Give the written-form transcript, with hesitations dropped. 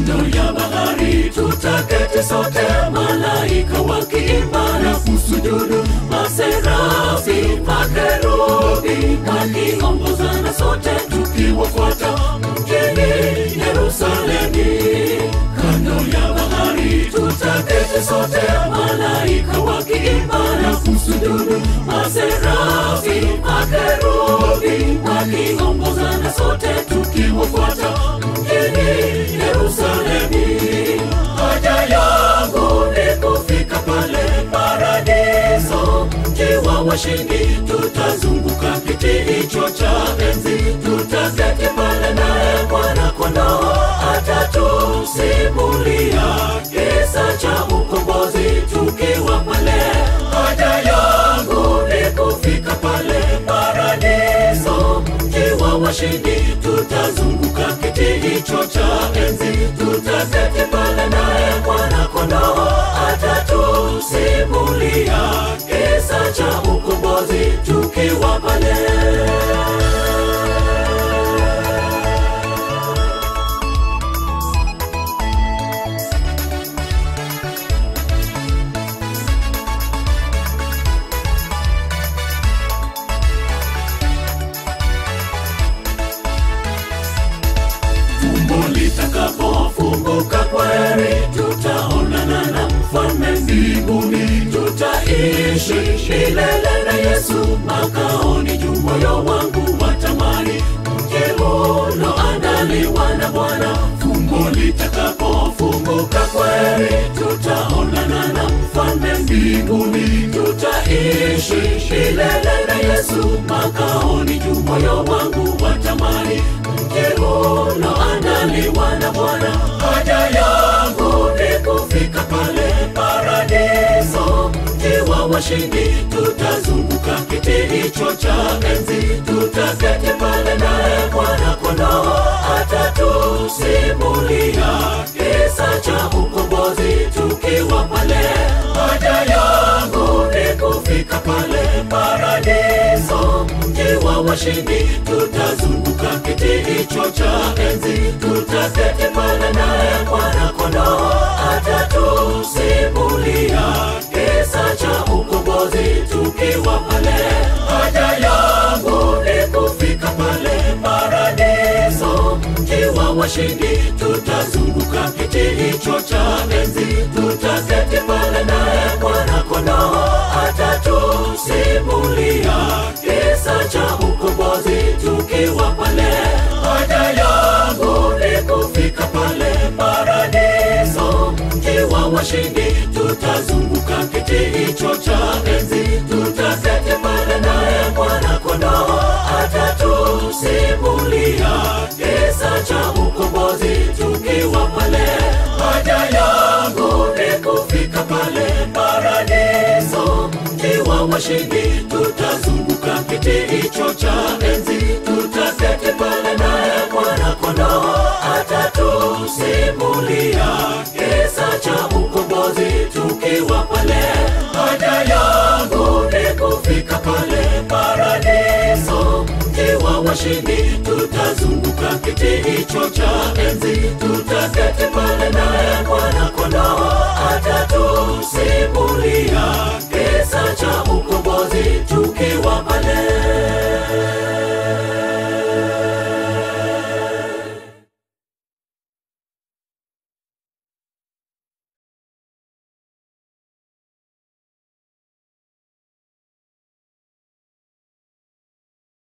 kando ya bahari tutaketi sote, malaika wakiimba na kusujudu, maserafi, makerubi wakiongozana sote tukiwafuata mjini Yerusalemu. Kando ya bahari tutaketi sote, malaika wakiimba na kusujudu, maserafi, makerubi wakiongozana sote tukiwafuata mjini Yerusalemu. Haja yangu ni kufika pale paradiso, mji wa washindi. Tutazunguka kiti hicho cha enzi, tutaketi pale naye Mwana Kondoo atatusimulia kisa cha ukombozi tukiwa pale. Haja yangu ni kufika pale paradiso, mji wa washindi. Tutazunguka kiti hicho cha enzi, tutaketi pale naye Mwana Kondoo atatusimulia kisa cha ukombozi tukiwa pale. Litakapofunguka kweli, tutaonana na Mfalme mbinguni. Tutaishi milele na Yesu makaoni juu. Moyo wangu watamani mji uloandaliwa na Bwana. Fumbo litakapofunguka kweli, tutaonana na Mfalme mbinguni. Tutaishi milele na Yesu makaoni juu. Moyo wangu watamani mji uloandaliwa na Bwana. Haja yangu ni kufika pale paradiso, mji wa washindi. Tutazunguka kiti hicho cha enzi, tutaketi pale naye Mwana Kondoo atatusimulia kisa cha ukombozi tukiwa pale. Haja yangu ni kufika pale paradiso, mji wa washindi. Tutazunguka kiti hicho cha enzi, tutaketi pale naye Mwana Kondoo atatusimulia kisa cha ukombozi tukiwa pale. Haja yangu ni kufika pale paradiso, mji wa washindi. Tutazunguka kiti hicho cha enzi, tutaketi pale naye Mwana Kondoo atatusimulia kisa cha ukombozi tukiwa pale. Haja yangu ni kufika pale paradiso, mji wa washindi. Tutazunguka kiti hicho cha enzi, tutaketi pale naye Mwana Kondoo atatusimulia kisa cha ukombozi tukiwa pale. Haja yangu ni kufika pale paradiso, mji wa washindi. Tutazunguka kiti hicho cha enzi, tutaketi pale naye Mwana Kondoo atatusimulia kisa cha ukombozi tukiwa pale. Haja yangu ni kufika pale paradiso, mji wa washindi. Tutazunguka kiti hicho cha enzi, tutaketi pale naye Mwana Kondoo